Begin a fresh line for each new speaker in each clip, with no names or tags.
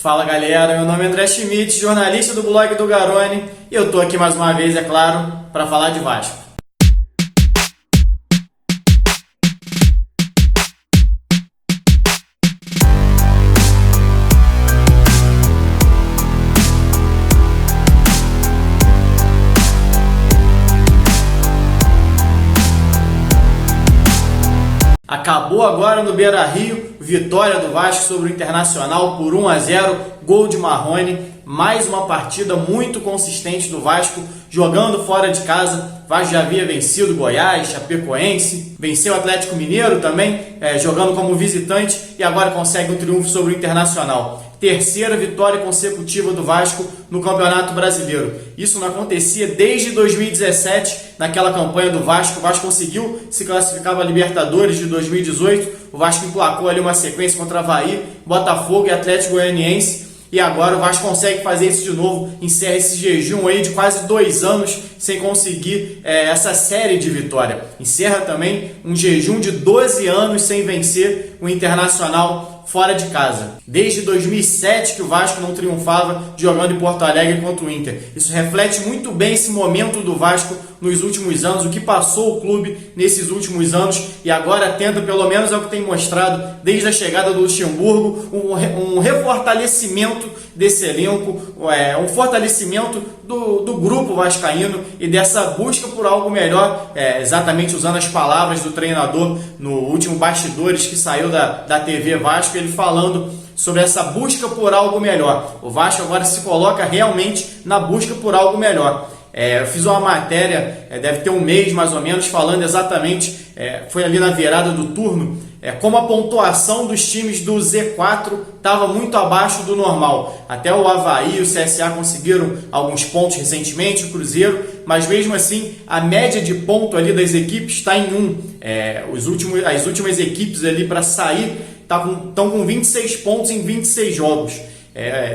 Fala galera, meu nome é André Schmidt, jornalista do blog do Garone, e eu tô aqui mais uma vez, é claro, para falar de Vasco. Acabou agora no Beira-Rio, vitória do Vasco sobre o Internacional por 1-0, gol de Marrone, mais uma partida muito consistente do Vasco, jogando fora de casa. O Vasco já havia vencido Goiás, Chapecoense, venceu o Atlético Mineiro também, jogando como visitante, e agora consegue um triunfo sobre o Internacional. Terceira vitória consecutiva do Vasco no Campeonato Brasileiro. Isso não acontecia desde 2017, naquela campanha do Vasco. O Vasco conseguiu se classificar para a Libertadores de 2018. O Vasco emplacou ali uma sequência contra Avaí, Botafogo e Atlético Goianiense. E agora o Vasco consegue fazer isso de novo, encerra esse jejum aí de quase 2 anos sem conseguir essa série de vitória. Encerra também um jejum de 12 anos sem vencer o Internacional fora de casa. Desde 2007 que o Vasco não triunfava jogando em Porto Alegre contra o Inter. Isso reflete muito bem esse momento do Vasco nos últimos anos, o que passou o clube nesses últimos anos, e agora tenta, pelo menos é o que tem mostrado desde a chegada do Luxemburgo, um refortalecimento desse elenco, um fortalecimento do grupo vascaíno e dessa busca por algo melhor, exatamente usando as palavras do treinador no último Bastidores que saiu da TV Vasco, ele falando sobre essa busca por algo melhor. O Vasco agora se coloca realmente na busca por algo melhor. Eu fiz uma matéria, deve ter um mês mais ou menos, falando exatamente, foi ali na virada do turno, como a pontuação dos times do Z4 estava muito abaixo do normal. Até o Avaí e o CSA conseguiram alguns pontos recentemente, o Cruzeiro, mas mesmo assim a média de ponto ali das equipes está em 1. As últimas equipes ali para sair estão com 26 pontos em 26 jogos.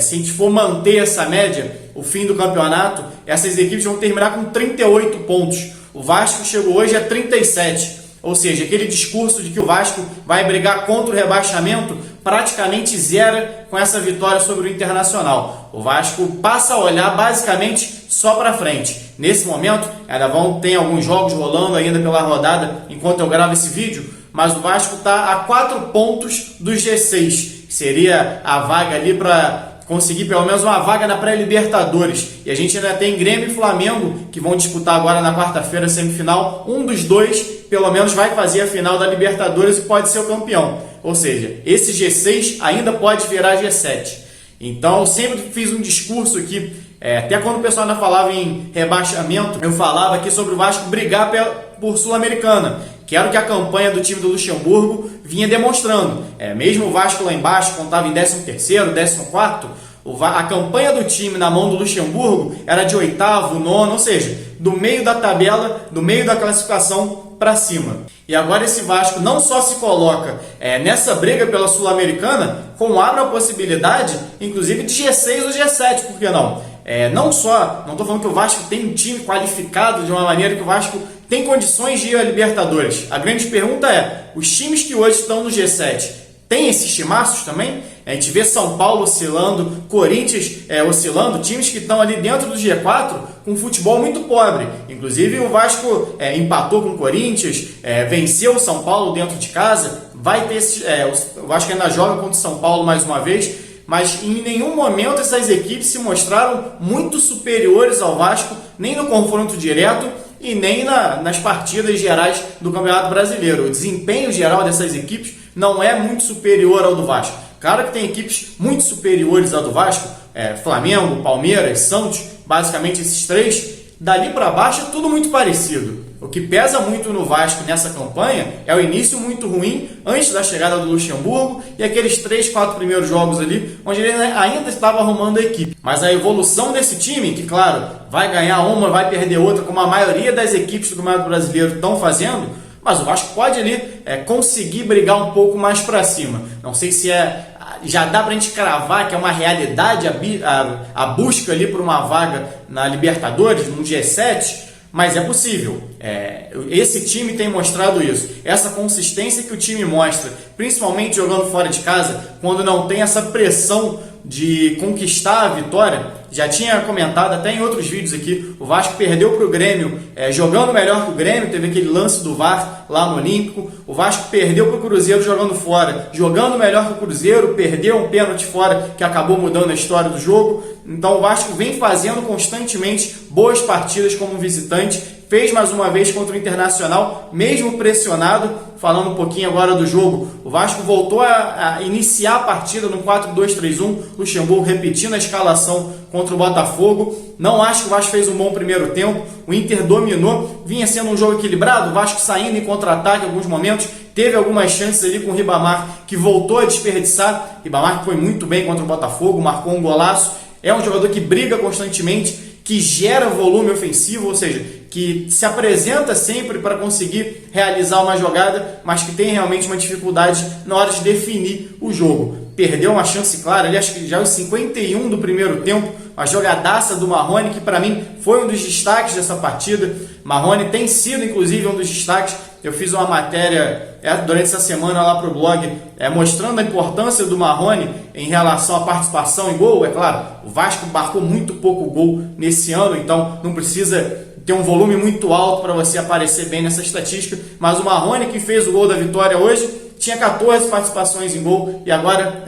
Se a gente for manter essa média, o fim do campeonato, essas equipes vão terminar com 38 pontos. O Vasco chegou hoje a 37. Ou seja, aquele discurso de que o Vasco vai brigar contra o rebaixamento praticamente zera com essa vitória sobre o Internacional. O Vasco passa a olhar basicamente só para frente. Nesse momento, tem alguns jogos rolando ainda pela rodada enquanto eu gravo esse vídeo, mas o Vasco está a 4 pontos do G6, que seria a vaga ali para conseguir pelo menos uma vaga na pré-Libertadores. E a gente ainda tem Grêmio e Flamengo, que vão disputar agora na quarta-feira a semifinal. Um dos dois, pelo menos, vai fazer a final da Libertadores e pode ser o campeão. Ou seja, esse G6 ainda pode virar G7. Então, eu sempre fiz um discurso aqui, até quando o pessoal ainda falava em rebaixamento, eu falava aqui sobre o Vasco brigar por Sul-Americana, que era o que a campanha do time do Luxemburgo vinha demonstrando. Mesmo o Vasco lá embaixo, quando estava em 13º, 14º, a campanha do time na mão do Luxemburgo era de 8º, 9º, ou seja, do meio da tabela, do meio da classificação para cima. E agora esse Vasco não só se coloca nessa briga pela Sul-Americana, como abre a possibilidade, inclusive, de G6 ou G7, por que não? Não estou falando que o Vasco tem um time qualificado de uma maneira que o Vasco tem condições de ir à Libertadores. A grande pergunta é, os times que hoje estão no G7, tem esses timaços também? A gente vê São Paulo oscilando, Corinthians oscilando, times que estão ali dentro do G4 com futebol muito pobre. Inclusive o Vasco empatou com o Corinthians, venceu o São Paulo dentro de casa, vai ter o Vasco ainda joga contra o São Paulo mais uma vez, mas em nenhum momento essas equipes se mostraram muito superiores ao Vasco, nem no confronto direto e nem nas partidas gerais do Campeonato Brasileiro. O desempenho geral dessas equipes não é muito superior ao do Vasco. Claro que tem equipes muito superiores ao do Vasco, Flamengo, Palmeiras, Santos, basicamente esses três. Dali para baixo é tudo muito parecido. O que pesa muito no Vasco nessa campanha é o início muito ruim antes da chegada do Luxemburgo e aqueles 3, 4 primeiros jogos ali, onde ele ainda estava arrumando a equipe. Mas a evolução desse time, que claro, vai ganhar uma, vai perder outra, como a maioria das equipes do Campeonato Brasileiro estão fazendo, mas o Vasco pode ali conseguir brigar um pouco mais para cima. Não sei se já dá para a gente cravar que é uma realidade a busca ali por uma vaga na Libertadores, no G7, mas é possível. Esse time tem mostrado isso. Essa consistência que o time mostra, principalmente jogando fora de casa, quando não tem essa pressão de conquistar a vitória. Já tinha comentado até em outros vídeos aqui, o Vasco perdeu para o Grêmio jogando melhor que o Grêmio, teve aquele lance do VAR lá no Olímpico. O Vasco perdeu para o Cruzeiro jogando fora, jogando melhor que o Cruzeiro, perdeu um pênalti fora que acabou mudando a história do jogo. Então o Vasco vem fazendo constantemente boas partidas como visitante, fez mais uma vez contra o Internacional, mesmo pressionado. Falando um pouquinho agora do jogo, o Vasco voltou a iniciar a partida no 4-2-3-1, Luxemburgo repetindo a escalação contra o Botafogo. Não acho que o Vasco fez um bom primeiro tempo, o Inter dominou, vinha sendo um jogo equilibrado, o Vasco saindo em contra-ataque em alguns momentos, teve algumas chances ali com o Ribamar, que voltou a desperdiçar. Ribamar que foi muito bem contra o Botafogo, marcou um golaço, é um jogador que briga constantemente, que gera volume ofensivo, ou seja, que se apresenta sempre para conseguir realizar uma jogada, mas que tem realmente uma dificuldade na hora de definir o jogo. Perdeu uma chance clara, ali acho que já os 51 do primeiro tempo, a jogadaça do Marrone, que para mim foi um dos destaques dessa partida. Marrone tem sido inclusive um dos destaques. Eu fiz uma matéria durante essa semana lá para o blog mostrando a importância do Marrone em relação à participação em gol. É claro, o Vasco marcou muito pouco gol nesse ano, então não precisa ter um volume muito alto para você aparecer bem nessa estatística, mas o Marrone, que fez o gol da vitória hoje, tinha 14 participações em gol e agora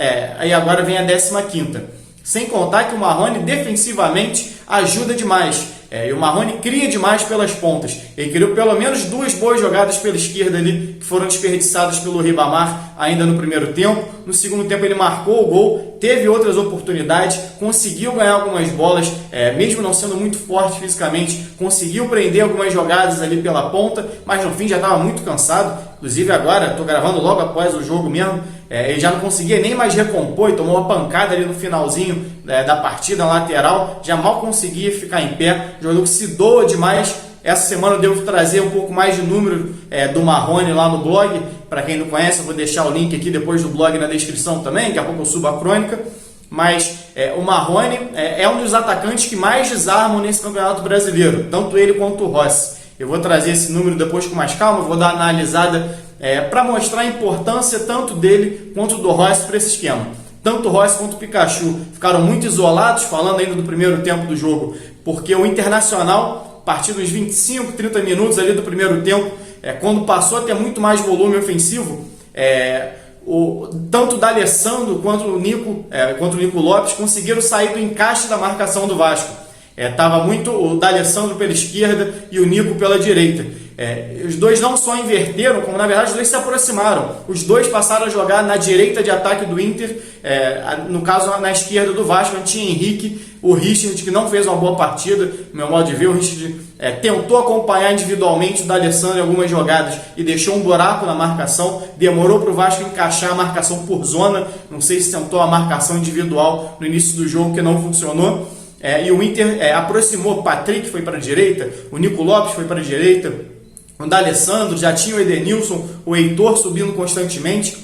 vem a 15ª. Sem contar que o Marrone defensivamente ajuda demais. E o Marrone cria demais pelas pontas. Ele criou pelo menos 2 boas jogadas pela esquerda ali, que foram desperdiçadas pelo Ribamar ainda no primeiro tempo. No segundo tempo ele marcou o gol, teve outras oportunidades, conseguiu ganhar algumas bolas, mesmo não sendo muito forte fisicamente, conseguiu prender algumas jogadas ali pela ponta, mas no fim já estava muito cansado. Inclusive agora, estou gravando logo após o jogo mesmo, ele já não conseguia nem mais recompor e tomou uma pancada ali no finalzinho da partida lateral, já mal conseguia ficar em pé, jogador que se doa demais. Essa semana eu devo trazer um pouco mais de número do Marrone lá no blog. Para quem não conhece, eu vou deixar o link aqui depois do blog na descrição também, daqui a pouco eu subo a crônica. Mas o Marrone é um dos atacantes que mais desarmam nesse Campeonato Brasileiro, tanto ele quanto o Rossi. Eu vou trazer esse número depois com mais calma, vou dar uma analisada para mostrar a importância tanto dele quanto do Rossi para esse esquema. Tanto o Rossi quanto o Pikachu ficaram muito isolados, falando ainda do primeiro tempo do jogo, porque o Internacional, a partir dos 25, 30 minutos ali do primeiro tempo, quando passou a ter muito mais volume ofensivo, tanto o D'Alessandro quanto o Nico Lopes conseguiram sair do encaixe da marcação do Vasco. Estava muito o D'Alessandro pela esquerda e o Nico pela direita. Os dois não só inverteram, como na verdade os dois se aproximaram. Os dois passaram a jogar na direita de ataque do Inter, no caso na esquerda do Vasco, onde tinha Henrique, o Richard, que não fez uma boa partida, no meu modo de ver. O Richard tentou acompanhar individualmente o D'Alessandro em algumas jogadas e deixou um buraco na marcação, demorou para o Vasco encaixar a marcação por zona, não sei se tentou a marcação individual no início do jogo, que não funcionou. E o Inter aproximou, o Patrick foi para a direita, o Nico Lopes foi para a direita, o D'Alessandro, já tinha o Edenilson, o Heitor subindo constantemente,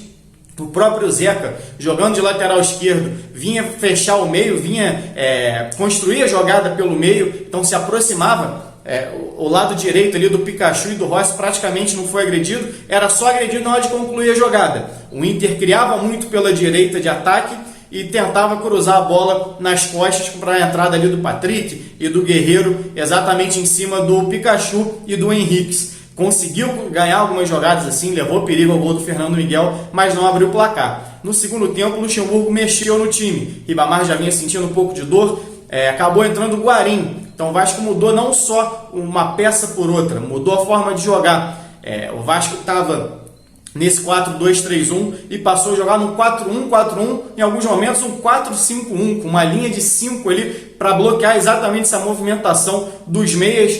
o próprio Zeca jogando de lateral esquerdo, vinha fechar o meio, vinha construir a jogada pelo meio, então se aproximava. O lado direito ali do Pikachu e do Rossi praticamente não foi agredido, era só agredido na hora de concluir a jogada. O Inter criava muito pela direita de ataque e tentava cruzar a bola nas costas para a entrada ali do Patrick e do Guerreiro, exatamente em cima do Pikachu e do Henrique. Conseguiu ganhar algumas jogadas assim, levou perigo ao gol do Fernando Miguel, mas não abriu o placar. No segundo tempo, o Luxemburgo mexeu no time. Ribamar já vinha sentindo um pouco de dor, acabou entrando o Guarim. Então o Vasco mudou não só uma peça por outra, mudou a forma de jogar. O Vasco estava nesse 4-2-3-1 e passou a jogar no 4-1-4-1, em alguns momentos um 4-5-1, com uma linha de 5 ali para bloquear exatamente essa movimentação dos meias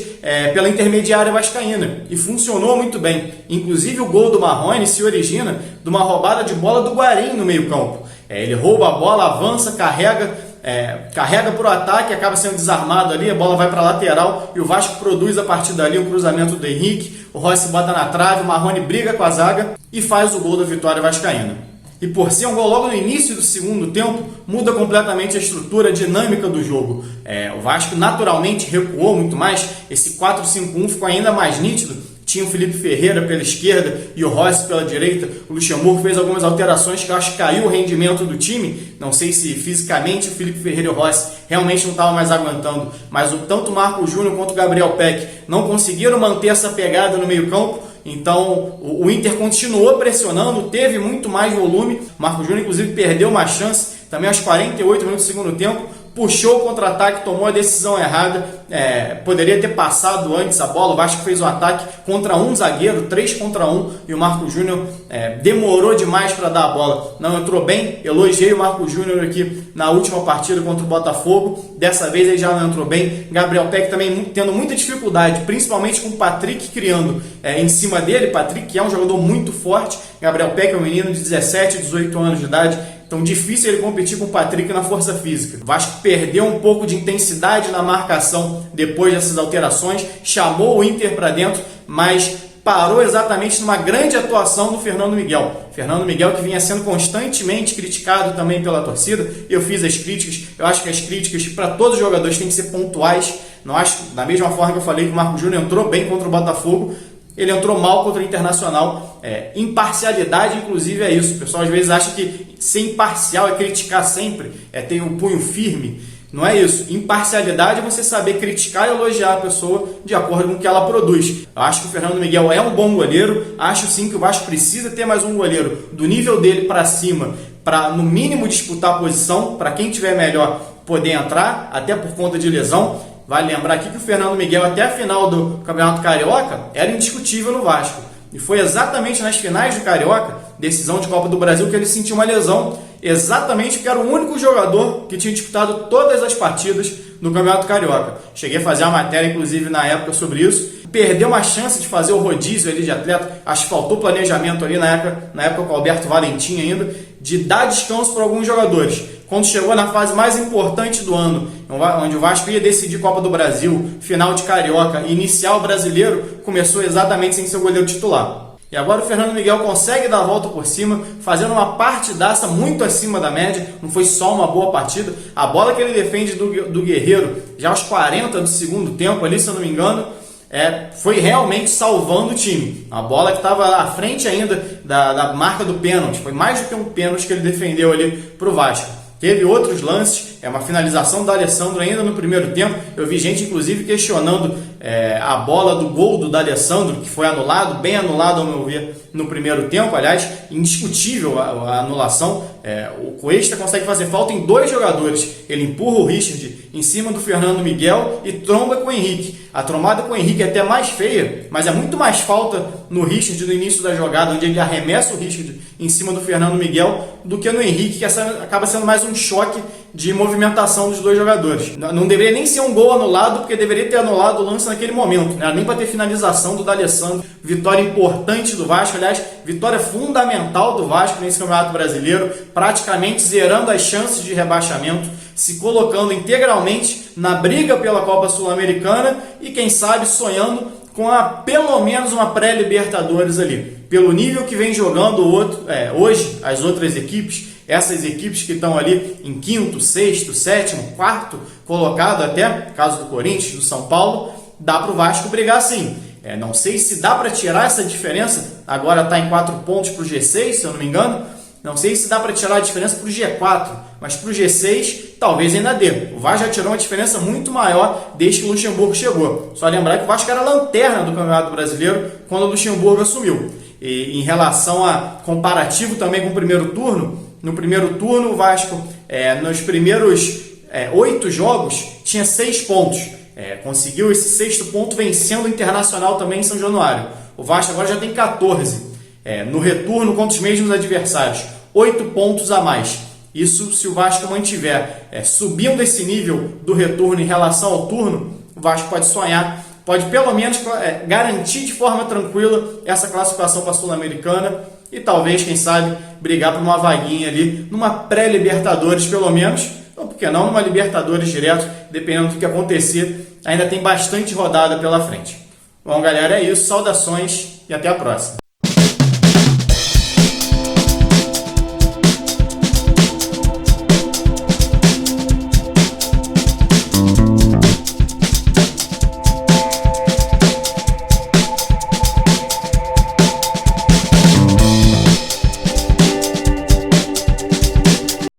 pela intermediária vascaína. E funcionou muito bem. Inclusive o gol do Marrone se origina de uma roubada de bola do Guarim no meio campo. Ele rouba a bola, avança, carrega para o ataque, acaba sendo desarmado ali, a bola vai para a lateral e o Vasco produz a partir dali um cruzamento do Henrique, o Rossi bota na trave, o Marrone briga com a zaga e faz o gol da vitória vascaína. E por ser um gol logo no início do segundo tempo, muda completamente a estrutura, a dinâmica do jogo. O Vasco naturalmente recuou muito mais, esse 4-5-1 ficou ainda mais nítido. tinha o Felipe Ferreira pela esquerda e o Rossi pela direita. O Luxemburgo fez algumas alterações que eu acho que caiu o rendimento do time. Não sei se fisicamente o Felipe Ferreira e o Rossi realmente não estavam mais aguentando, mas tanto o Marco Júnior quanto o Gabriel Peck não conseguiram manter essa pegada no meio campo. Então o Inter continuou pressionando, teve muito mais volume. O Marco Júnior inclusive perdeu uma chance também aos 48 minutos do segundo tempo, puxou o contra-ataque, tomou a decisão errada, poderia ter passado antes a bola. O Vasco fez um ataque contra um zagueiro, 3 contra 1, e o Marco Júnior demorou demais para dar a bola, não entrou bem. Elogiei o Marco Júnior aqui na última partida contra o Botafogo, dessa vez ele já não entrou bem. Gabriel Peck também tendo muita dificuldade, principalmente com o Patrick criando em cima dele. Patrick, que é um jogador muito forte, Gabriel Peck é um menino de 17, 18 anos de idade, então difícil ele competir com o Patrick na força física. O Vasco perdeu um pouco de intensidade na marcação depois dessas alterações, chamou o Inter para dentro, mas parou exatamente numa grande atuação do Fernando Miguel. Fernando Miguel, que vinha sendo constantemente criticado também pela torcida. Eu fiz as críticas, eu acho que as críticas para todos os jogadores têm que ser pontuais. Não acho, da mesma forma que eu falei que o Marco Júnior entrou bem contra o Botafogo, ele entrou mal contra o Internacional. Imparcialidade, inclusive, é isso. O pessoal às vezes acha que ser imparcial é criticar sempre, ter um punho firme. Não é isso. Imparcialidade é você saber criticar e elogiar a pessoa de acordo com o que ela produz. Eu acho que o Fernando Miguel é um bom goleiro. Acho sim que o Vasco precisa ter mais um goleiro do nível dele para cima, para no mínimo disputar a posição, para quem tiver melhor poder entrar, até por conta de lesão. Vale lembrar aqui que o Fernando Miguel, até a final do Campeonato Carioca, era indiscutível no Vasco. E foi exatamente nas finais do Carioca, decisão de Copa do Brasil, que ele sentiu uma lesão, exatamente porque era o único jogador que tinha disputado todas as partidas no Campeonato Carioca. Cheguei a fazer uma matéria, inclusive, na época sobre isso. Perdeu uma chance de fazer o rodízio ali de atleta. Acho que faltou planejamento ali na época com o Alberto Valentim ainda, de dar descanso para alguns jogadores. Quando chegou na fase mais importante do ano, onde o Vasco ia decidir Copa do Brasil, final de Carioca e iniciar o Brasileiro, começou exatamente sem seu goleiro titular. E agora o Fernando Miguel consegue dar a volta por cima, fazendo uma partidaça muito acima da média. Não foi só uma boa partida. A bola que ele defende do Guerreiro, já aos 40 do segundo tempo, ali, se eu não me engano, foi realmente salvando o time. A bola que estava à frente ainda da marca do pênalti. Foi mais do que um pênalti que ele defendeu ali para o Vasco. Teve outros lances, uma finalização do Alessandro ainda no primeiro tempo. Eu vi gente, inclusive, questionando a bola do gol do D'Alessandro, que foi anulado, bem anulado, ao meu ver, no primeiro tempo. Aliás, indiscutível a anulação. O Cuesta consegue fazer falta em 2 jogadores. Ele empurra o Richard em cima do Fernando Miguel e tromba com o Henrique. A trombada com o Henrique é até mais feia, mas é muito mais falta no Richard no início da jogada, onde ele arremessa o Richard em cima do Fernando Miguel, do que no Henrique, que acaba sendo mais um choque de movimentação dos 2 jogadores. Não deveria nem ser um gol anulado, porque deveria ter anulado o lance naquele momento. Não era nem para ter finalização do D'Alessandro. Vitória importante do Vasco, aliás, vitória fundamental do Vasco nesse Campeonato Brasileiro, praticamente zerando as chances de rebaixamento, se colocando integralmente na briga pela Copa Sul-Americana e, quem sabe, sonhando com pelo menos uma pré-Libertadores ali. Pelo nível que vem jogando hoje as outras equipes, essas equipes que estão ali em 5º, 6º, 7º, 4º colocado, até caso do Corinthians, do São Paulo, dá para o Vasco brigar sim. Não sei se dá para tirar essa diferença, agora está em 4 pontos para o G6, se eu não me engano. Não sei se dá para tirar a diferença para o G4, mas para o G6 talvez ainda dê. O Vasco já tirou uma diferença muito maior desde que o Luxemburgo chegou. Só lembrar que o Vasco era a lanterna do Campeonato Brasileiro quando o Luxemburgo assumiu. E em relação a comparativo também com o primeiro turno, no primeiro turno o Vasco, nos primeiros 8 jogos, tinha 6 pontos. Conseguiu esse 6º ponto vencendo o Internacional também em São Januário. O Vasco agora já tem 14. No retorno contra os mesmos adversários, 8 pontos a mais. Isso se o Vasco mantiver subindo esse nível do retorno em relação ao turno, o Vasco pode sonhar, pode pelo menos garantir de forma tranquila essa classificação para a Sul-Americana e talvez, quem sabe, brigar por uma vaguinha ali, numa pré-Libertadores pelo menos, ou por que não, numa Libertadores direto, dependendo do que acontecer. Ainda tem bastante rodada pela frente. Bom, galera, é isso. Saudações e até a próxima.